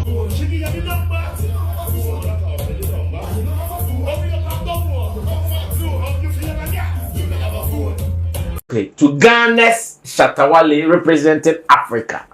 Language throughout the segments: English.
Okay, to Ghana's Shatta Wale representing Africa.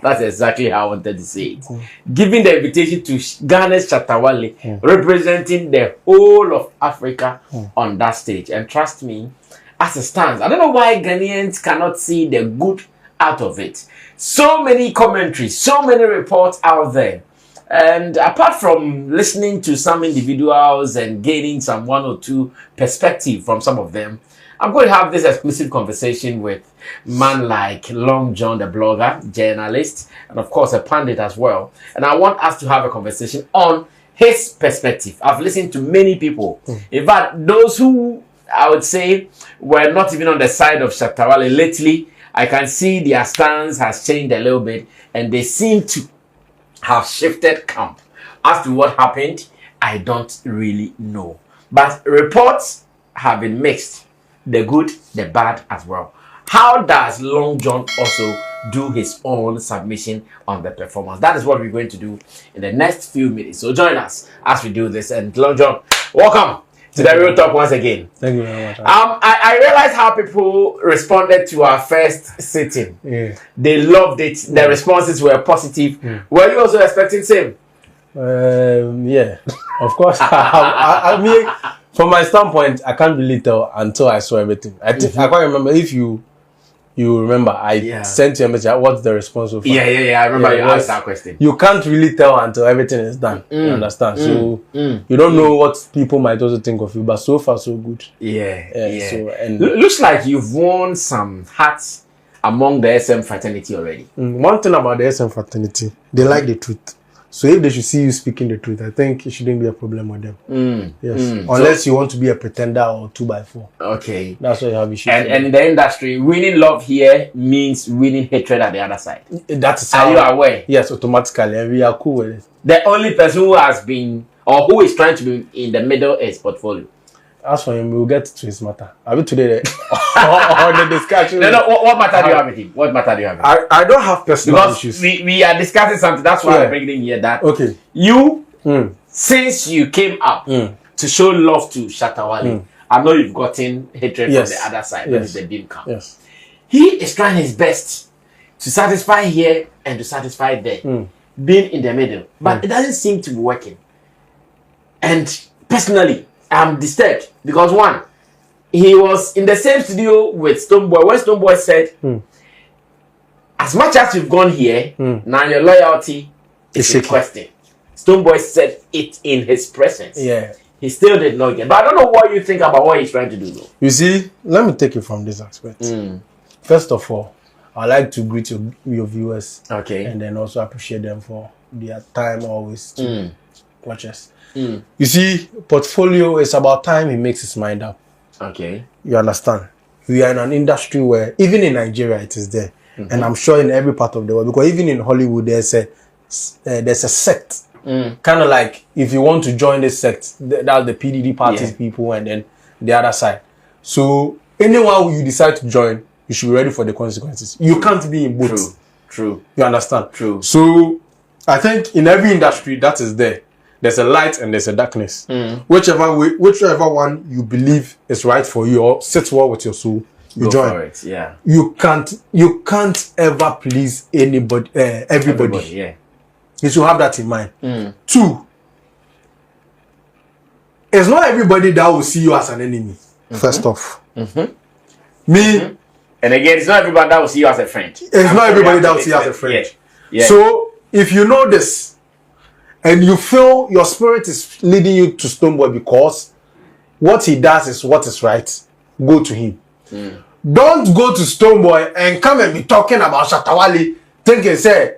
That's exactly how I wanted to say it. Giving the invitation to Ghana's Shatta Wale representing the whole of Africa on that stage. And trust me, as it stands, I don't know why Ghanaians cannot see the good out of it. So many commentaries, so many reports out there. And apart from listening to some individuals and gaining some one or two perspective from some of them, I'm going to have this exclusive conversation with man like Long John, the blogger, journalist, and of course a pundit as well. And I want us to have a conversation on his perspective. I've listened to many people. In fact, those who I would say were not even on the side of Shatta Wale lately, I can see their stance has changed a little bit and they seem to have shifted camp. As to what happened, I don't really know. But reports have been mixed. The good, the bad as well. How does Long John also do his own submission on the performance? That is what we're going to do in the next few minutes. So join us as we do this. And Long John, welcome to the Real Talk once again. Thank you very much. I realized how people responded to our first sitting. Yeah. They loved it. The responses were positive. Were you also expecting same? Yeah, of course. I mean, from my standpoint, I can't really tell until I saw everything. I can't remember if you remember. I sent you a message. What's the response so far? Yeah. I remember you asked that question. You can't really tell until everything is done. You understand? So you don't know what people might also think of you. But so far, so good. Yeah. So, and looks like you've won some hats among the SM fraternity already. One thing about the SM fraternity, they like the truth. So if they should see you speaking the truth, I think it shouldn't be a problem with them. Yes. Unless you want to be a pretender or 2x4. Okay. That's what you have issues. And in the industry, winning love here means winning hatred at the other side. That's Are you aware? Yes, automatically. And we are cool with it. The only person who has been or who is trying to be in the middle is Portfolio. As for him, we'll get to his matter. Are we today on the discussion? No. What matter do you have with him? What matter do you have with him? I don't have personal issues. We are discussing something. That's why I'm bringing in here that you, since you came up to show love to Shatta Wale, I know you've gotten hatred from the other side. That is the beam camp. Yes. He is trying his best to satisfy here and to satisfy there, being in the middle. But it doesn't seem to be working. And personally, I'm disturbed because one, he was in the same studio with Stonebowy when Stonebowy said, as much as you've gone here, now your loyalty is in question. Stonebowy said it in his presence. Yeah. He still did not get. But I don't know what you think about what he's trying to do though. You see, let me take it from this aspect. First of all, I'd like to greet your viewers. Okay. And then also appreciate them for their time always to watch us. You see, Portfolio is about time he makes his mind up. Okay. You understand? We are in an industry where, even in Nigeria, it is there. And I'm sure in every part of the world, because even in Hollywood, there's a sect. Kind of like, if you want to join this sect, that's the PDD parties people and then the other side. So, anyone who you decide to join, you should be ready for the consequences. You can't be in both. True. You understand? True. So, I think in every industry, that is there. There's a light and there's a darkness. Whichever one you believe is right for you or sits well with your soul, you join. For it. Yeah. You can't ever please anybody, everybody. Yeah. You should have that in mind. Two, it's not everybody that will see you as an enemy. First off, me. And again, it's not everybody that will see you as a friend. It's not everybody that will see you as a friend. Yeah. So if you know this, and you feel your spirit is leading you to Stonebowy because what he does is what is right, go to him. Don't go to Stonebowy and come and be talking about Shatta Wale, thinking, say,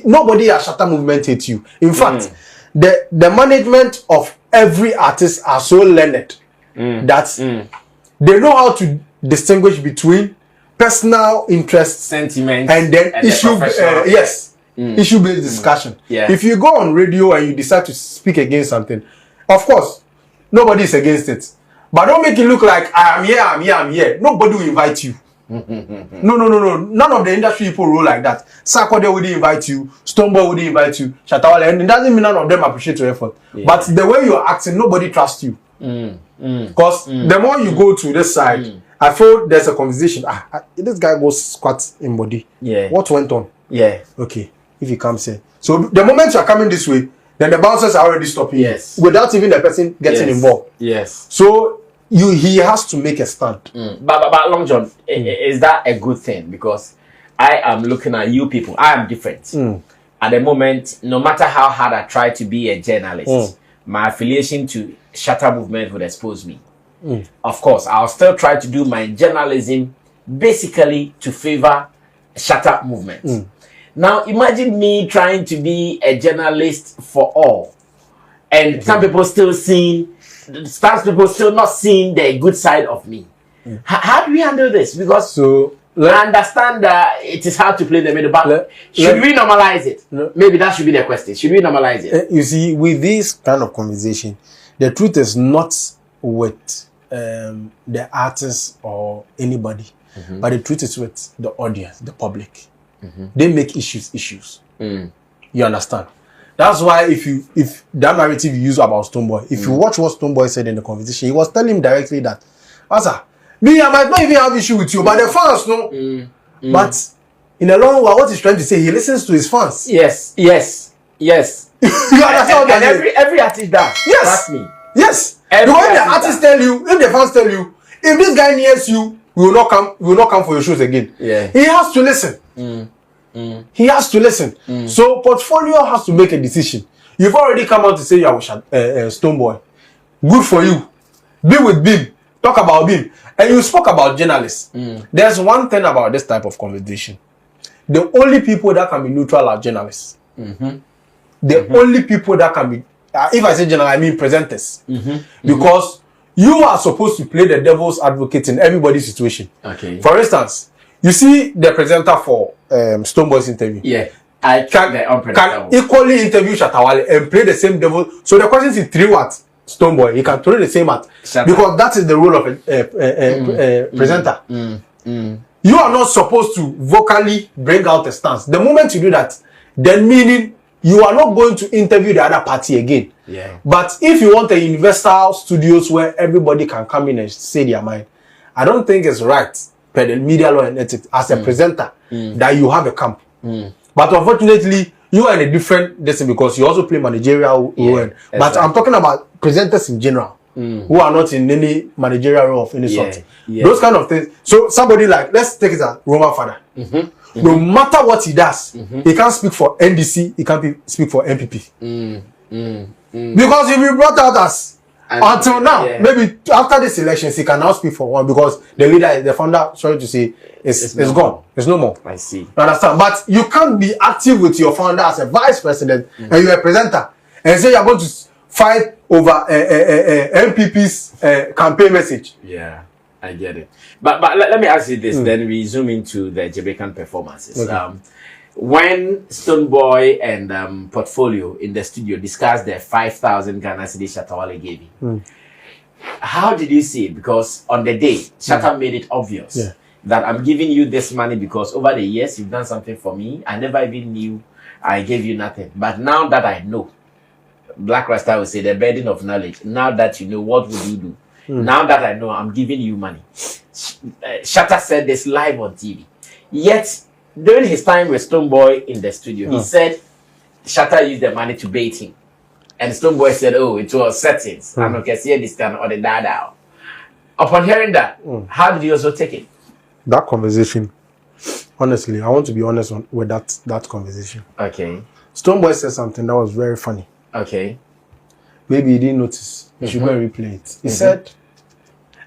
nobody at Shatta movement hates you. In fact, the management of every artist are so learned that they know how to distinguish between personal interest, sentiment, and then issue. Issue-based discussion. If you go on radio and you decide to speak against something, of course, nobody is against it. But don't make it look like I'm here. Nobody will invite you. No. None of the industry people roll like that. Sarkodie wouldn't invite you. Stonebowy wouldn't invite you. Shatta Wale, and it doesn't mean none of them appreciate your effort. Yeah. But the way you're acting, nobody trusts you. Because the more you go to this side, I feel there's a conversation. This guy goes squat in body. Yeah. What went on? Yeah. Okay. If he comes here. So the moment you're coming this way, then the bouncers are already stopping you. Without even the person getting involved. Yes. So he has to make a stand. But Long John, is that a good thing? Because I am looking at you people. I am different. At the moment, no matter how hard I try to be a journalist, my affiliation to Shatta movement would expose me. Of course, I'll still try to do my journalism basically to favor Shatta movement. Now, imagine me trying to be a journalist for all, and some people still seeing, some people still not seeing the good side of me. How do we handle this? Because I understand that it is hard to play the middle, but should we normalize it? Maybe that should be the question. Should we normalize it? You see, with this kind of conversation, the truth is not with the artist or anybody, but the truth is with the audience, the public. They make issues. You understand? That's why if that narrative you use about Stonebowy, if you watch what Stonebowy said in the conversation, he was telling him directly that, Asa, me, I might not even have issue with you, but the fans know. But in the long run, what he's trying to say, he listens to his fans. Yes. You understand? And every artist does. Yes. Trust me. Yes. When the artists tell you, if the fans tell you, if this guy nears you, we will not come for your shows again. Yeah. He has to listen. He has to listen. So portfolio has to make a decision. You've already come out to say you are Stonebowy. Good for you. Be with Bim. Talk about Bim. And you spoke about journalists. There's one thing about this type of conversation. The only people that can be neutral are journalists. The only people that can be, if I say general, I mean presenters. Because you are supposed to play the devil's advocate in everybody's situation. Okay. For instance, you see the presenter for Stonebowy's interview. Yeah. I can equally interview Shatta Wale and play the same devil. So the question is 3 what? Stonebowy. He can throw the same at. Because that is the role of a presenter. You are not supposed to vocally bring out a stance. The moment you do that, then meaning you are not going to interview the other party again. Yeah. But if you want a universal studios where everybody can come in and say their mind, I don't think it's right per the media law and ethics as a presenter that you have a camp. But unfortunately, you are in a different distance because you also play managerial role. But I'm talking about presenters in general who are not in any managerial role of any sort. Those kind of things. So somebody like, let's take it as Roman Father. No matter what he does, he can't speak for NDC, he can't speak for MPP. Because if you brought out us until now, maybe after this elections, he can now speak for one because the leader, the founder, sorry to say, it's gone. It's no more. I see. You understand? But you can't be active with your founder as a vice president and you're a presenter and say you're going to fight over MPP's campaign message. Yeah, I get it. But let me ask you this, then we zoom into the Jamaican performances. Okay. When Stonebowy and Portfolio in the studio discussed the 5,000 Ghana cedis Shatta Wale gave you, how did you see it? Because on the day, Shatta made it obvious that I'm giving you this money because over the years you've done something for me. I never even knew I gave you nothing. But now that I know, Black Rasta will say the burden of knowledge. Now that you know, what would you do? Now that I know, I'm giving you money. Shatta said this live on TV. Yet, during his time with Stonebowy in the studio, he said Shatta used the money to bait him. And Stonebowy said, oh, it was settings. I'm not going to see this kind or the dada. Upon hearing that, how did you also take it? That conversation, honestly, I want to be honest with that conversation. Okay. Stonebowy said something that was very funny. Okay. Maybe you didn't notice. You should go and replay it. He said,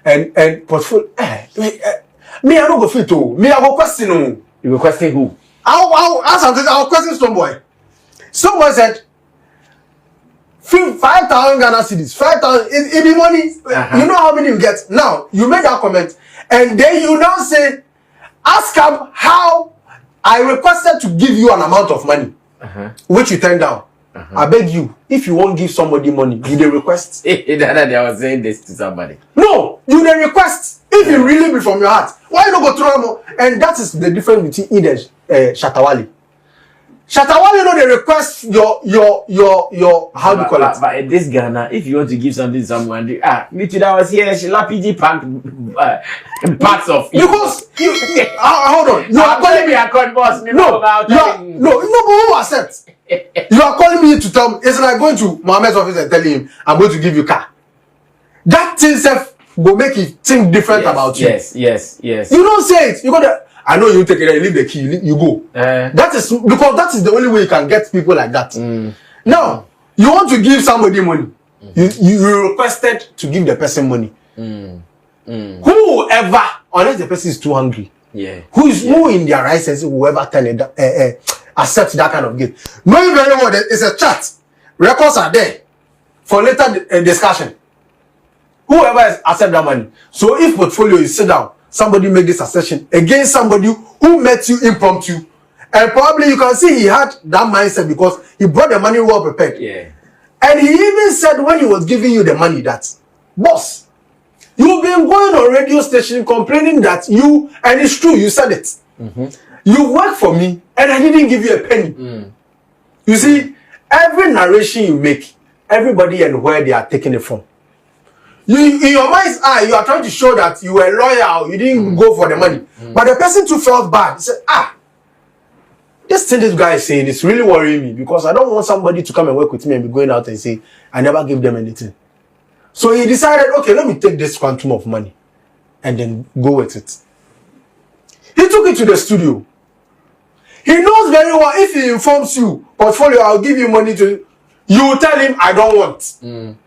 and Portfolio, me, I don't go fit to. Me, I go question you. You go question who? I'll question Stonebowy. Stonebowy said, 5,000 Ghana cedis. 5,000, it be money. You know how many you get. Now, you made that comment, and then you now say, ask him how I requested to give you an amount of money, which you turned down. I beg you, if you won't give somebody money, you the request. That I was saying this to somebody. No, you the request. If you really be from your heart, why you not go throw more? And that is the difference between Eden Shatta Wale. Shatta Wale, you know, they request your how do you call it? But in this Ghana, if you want to give something to someone, me too, that was here, she lapid parts of it. Because you hold on, you are calling me a con boss. no, but who accept? You are calling me to tell me it's like going to Mohammed's office and telling him I'm going to give you car. That thing self will make you think different about you. Yes. You don't say it. You go there. I know you take it, you leave the key, you go. That is because that is the only way you can get people like that. Now, you want to give somebody money. You requested to give the person money. Whoever, unless the person is too hungry, who in their right sense, whoever tell it, accept that kind of gift. Knowing very well that it's a chat. Records are there for later discussion. Whoever has accept that money. So if portfolio is sit down, somebody make this assertion against somebody who met you impromptu, and probably you can see he had that mindset because he brought the money well prepared. And he even said when he was giving you the money that, boss, you've been going on radio station complaining that you, and it's true, you said it. You work for me and I didn't give you a penny. You see, every narration you make, everybody and where they are taking it from. You, in your mind's eye, you are trying to show that you were loyal, you didn't go for the money. But the person too felt bad. He said, this thing this guy is saying is really worrying me because I don't want somebody to come and work with me and be going out and say, I never gave them anything. So he decided, okay, let me take this quantum of money and then go with it. He took it to the studio. He knows very well if he informs you, portfolio, I'll give you money to, you will tell him, I don't want.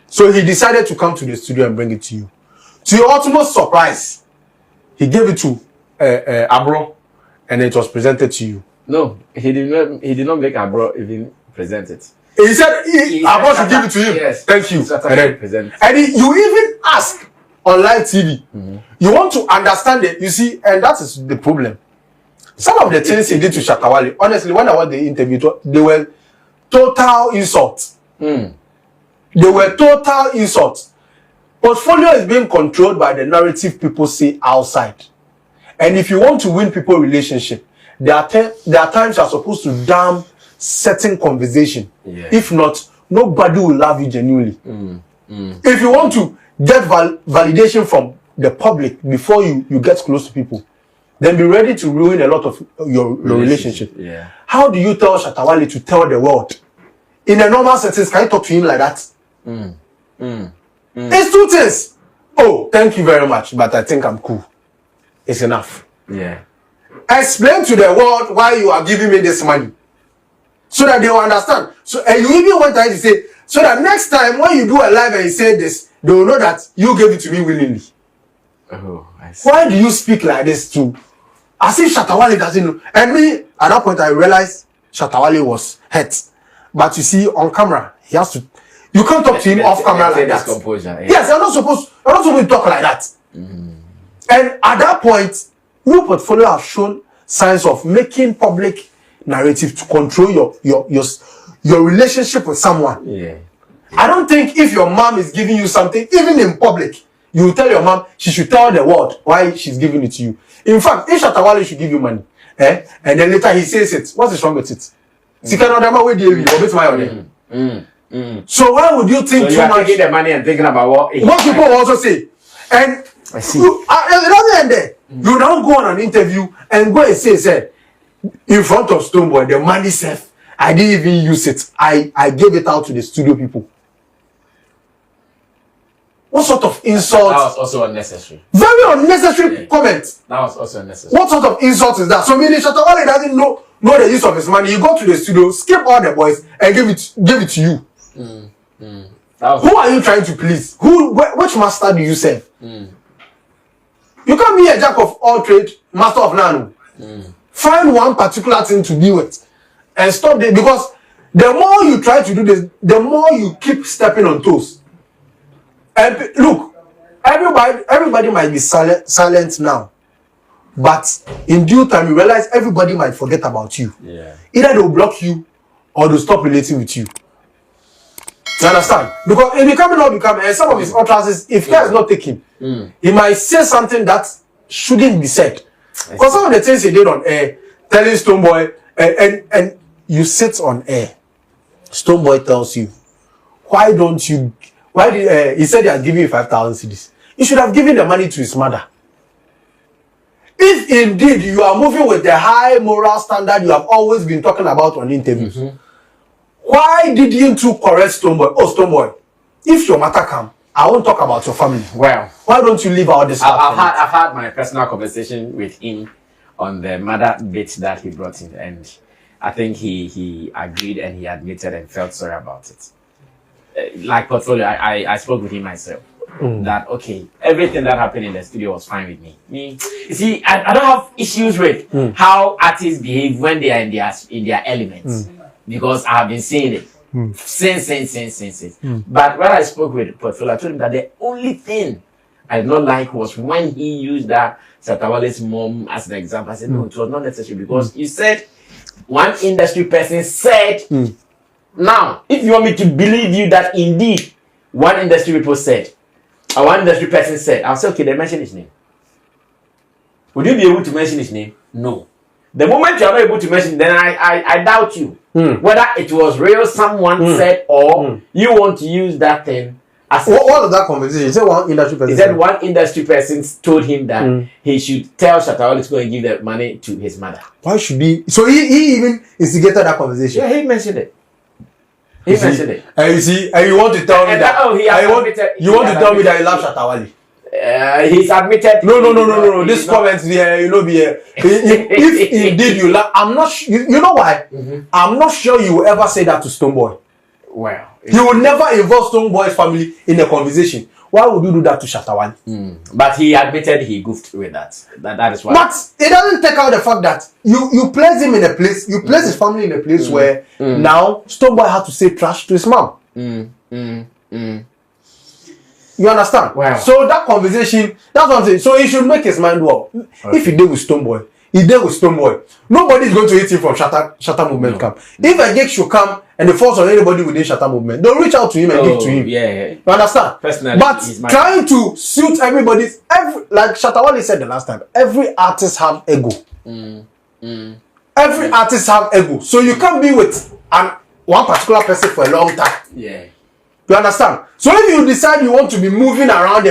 So he decided to come to the studio and bring it to you. To your ultimate surprise, he gave it to Abro, and it was presented to you. No, he did not make Abro even present it. He said Abro should give it to him. Yes. Thank you. And you even ask on live TV. You want to understand it, you see, and that is the problem. Some of the things he did to Shatta Wale, honestly, when I watched the interview, they were total insults. They were total insults. Portfolio is being controlled by the narrative people say outside. And if you want to win people relationship, there are times you are supposed to damn certain conversation. If not, nobody will love you genuinely. If you want to get validation from the public before you get close to people, then be ready to ruin a lot of your relationship. How do you tell Shatta Wale to tell the world? In a normal setting, can you talk to him like that? It's two things. Oh, thank you very much, but I think I'm cool. It's enough. Explain to the world why you are giving me this money, so that they will understand. So, and you even went ahead to say, so that next time when you do a live and you say this, they will know that you gave it to me willingly. Oh, I see. Why do you speak like this too? As if Shatta Wale doesn't know. And me, at that point, I realized Shatta Wale was hurt. But you see, on camera, he has to. You can't talk to him off camera like that. Yes, you're not supposed to talk like that. And at that point, your portfolio have shown signs of making public narrative to control your relationship with someone. I don't think if your mom is giving you something, even in public, you will tell your mom she should tell the world why she's giving it to you. In fact, if Shatta Wale should give you money, and then later he says it, what's wrong with it? So why would you think too much? Taking the money and thinking about what people also say. And I see. It doesn't end there. You now go on an interview and go and say, in front of Stonebowy, the money safe, I didn't even use it. I gave it out to the studio people. What sort of insult? That was also unnecessary. Very unnecessary comment. That was also unnecessary. What sort of insult is that? So meaning Shatta Wale doesn't know the use of his money. You go to the studio, skip all the boys, and give it to you. Who are you trying to please? Which master do you serve? You can't be a jack of all trade, master of none. Find one particular thing to deal with and stop it, because the more you try to do this, the more you keep stepping on toes. And look, everybody might be silent now, but in due time you realize everybody might forget about you. Either they'll block you or they'll stop relating with you. You understand? Because if he not become, and some of his utterances, if care is not taken, he might say something that shouldn't be said. Because some of the things he did on air, telling Stoneboy, and you sit on air, Stoneboy tells you, why did he said he had given you 5,000 cedis. He should have given the money to his mother. If indeed you are moving with the high moral standard you have always been talking about on interviews, why didn't you correct Stoneboy? Oh, Stoneboy, if your matter come, I won't talk about your family. Well, why don't you leave out this? I've had my personal conversation with him on the mother bit that he brought in, and I think he agreed and he admitted and felt sorry about it. Like Portfolio, I spoke with him myself. That okay, everything that happened in the studio was fine with me. You see, I don't have issues with how artists behave when they are in their elements, because I have been seeing it since. But when I spoke with Portfolio, I told him that the only thing I did not like was when he used that Shatta Wale's mom as an example. I said no, it was not necessary, because you said one industry person said. Now, if you want me to believe you that indeed one industry people said, or one industry person said, I'll say, okay, they mention his name. Would you be able to mention his name? No. The moment you are not able to mention, then I doubt you. Whether it was real, someone said, or you want to use that thing. As what of that conversation? He said one industry person. He said one industry person told him that he should tell Shatta Wale to go and give the money to his mother. Why should he? So he even instigated that conversation. Yeah, he mentioned it. He mentioned it. And you see, and you want to tell me that? Oh, you want to tell me that you love Shatta Wale? He's admitted. No. This comment here, you know, be here. If indeed you love, I'm not. You know why? I'm not sure you will ever say that to Stoneboy. Well, he will never involve Stoneboy's family in a conversation. Why would you do that to Shatta Wale? But he admitted he goofed with that. That is why. But it doesn't take out the fact that you place him in a place, you place his family in a place where now Stoneboy had to say trash to his mom. You understand? Wow. So that conversation, that's what I'm saying. So he should make his mind up. Okay. If he did with Stoneboy, he did with Stoneboy. Nobody is going to hit him from Shatta Movement camp. If a gig should come and the force on anybody within Shatta Movement, they'll reach out to him and give to him. Yeah. You understand? Personally, but trying to suit everybody's, like Shatta Wale said the last time, every artist have ego. Every artist have ego. So you can't be with one particular person for a long time. Yeah. You understand? So if you decide you want to be moving around,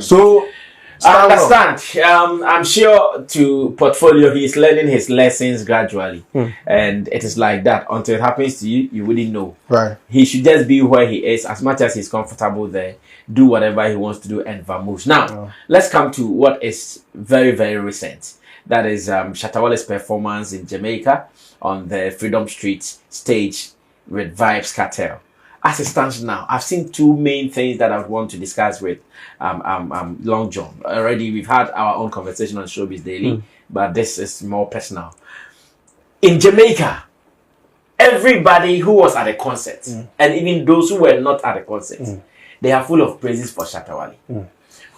so I understand. I'm sure to Portfolio, he's learning his lessons gradually. And it is like that. Until it happens to you, you wouldn't know. Right. He should just be where he is, as much as he's comfortable there, do whatever he wants to do and vamoose. Now, let's come to what is very, very recent. That is Shatta Wale's performance in Jamaica on the Freedom Street stage with Vybz Kartel. As it stands now, I've seen two main things that I would want to discuss with Long John. Already, we've had our own conversation on Showbiz Daily, but this is more personal. In Jamaica, everybody who was at the concert, and even those who were not at the concert, they are full of praises for Shatta Wale.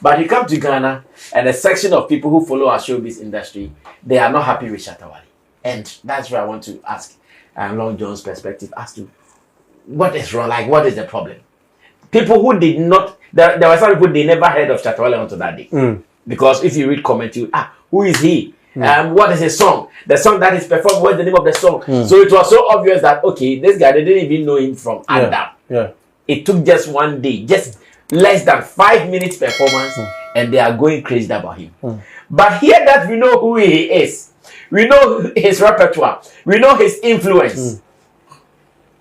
But you come to Ghana, and a section of people who follow our showbiz industry, they are not happy with Shatta Wale. And that's where I want to ask Long John's perspective as to what is wrong, like what is the problem? People who did not, there were some people they never heard of Shatta Wale until that day. Because if you read comment, who is he? What is his song? The song that is performed, what's the name of the song? So it was so obvious that, okay, this guy, they didn't even know him from Adam. It took just one day, just less than 5 minutes performance, and they are going crazy about him. But here that we know who he is, we know his repertoire, we know his influence.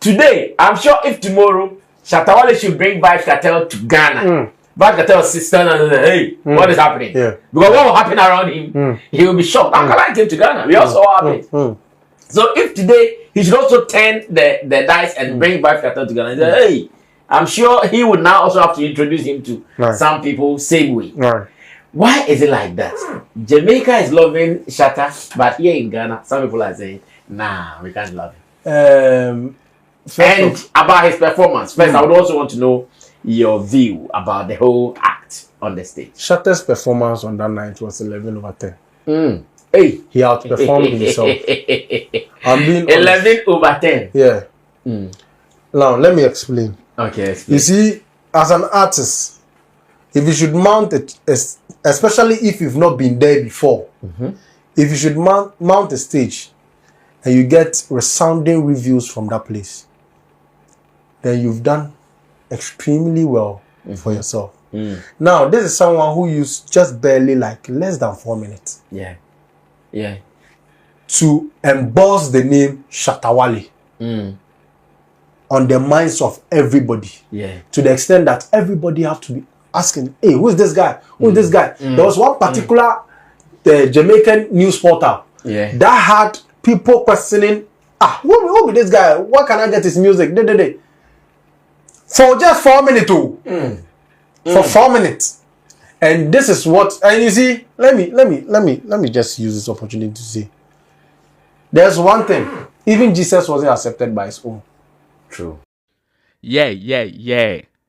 Today, I'm sure if tomorrow Shatta Wale should bring Vybz Kartel to Ghana, Vybz Kartel sits down and says, hey, what is happening? Because what will happen around him, he will be shocked. Uncle came to Ghana, we also happy. So if today he should also turn the dice and bring Vybz Kartel to Ghana and say, hey, I'm sure he would now also have to introduce him to some people same way. Why is it like that? Jamaica is loving Shatta, but here in Ghana, some people are saying, nah, we can't love him. And about his performance, first, I would also want to know your view about the whole act on the stage. Shatta's performance on that night was 11/10. Hey. He outperformed himself. I'm being 11/10. Yeah. Now let me explain. Okay. Explain. You see, as an artist, if you should mount it, especially if you've not been there before, if you should mount a stage and you get resounding reviews from that place, then you've done extremely well for yourself. Now, this is someone who used just barely like less than 4 minutes. Yeah. To emboss the name Shatta Wale on the minds of everybody. Yeah. To the extent that everybody have to be asking, hey, who is this guy? Who is this guy? There was one particular Jamaican news portal that had people questioning, who be this guy? Where can I get his music? For just 4 minutes too. For 4 minutes. And this is what, and you see, let me just use this opportunity to say, there's one thing, even Jesus wasn't accepted by his own. True. Yeah.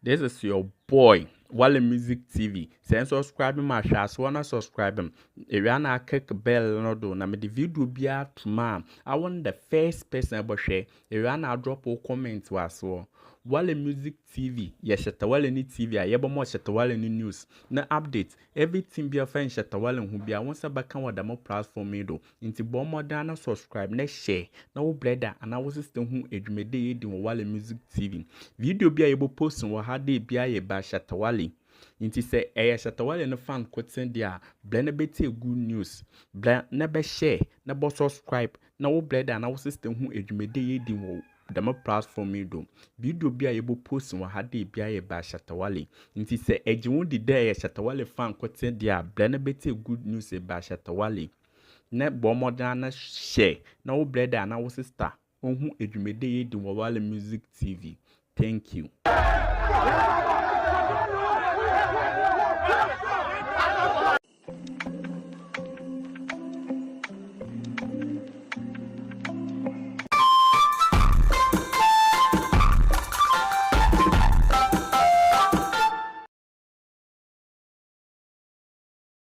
This is your boy, Wale Music TV. Send subscribe my show, so wanna subscribe him. If you wanna click bell no do, na me the video be out tomorrow. I want the first person to share. If you wanna drop a comment was so. Wale Music TV, yes, Shatta Wale ni TV, I have more Shatta Wale ni news. Na update, everything be a friend Shatta Wale who be a once a back on the more platform do. Into bomb modern subscribe, next share, no brother, and our system who edumede in Wale Music TV. Video be able post and what had they be a by Shatta Wale. Inti say Shatta Wale no fan quoting there, blend bete good news, blend never share, never subscribe, no brother, and our system who edumede in the more platform do. Video be able post and what had they be a by Shatta Wale. Inti say Ejun the day Shatta Wale fan quoting there, blend bete good news by Shatta Wale. Ne bomb modern share, no brother, and our sister, who edumede in Wale Music TV. Thank you.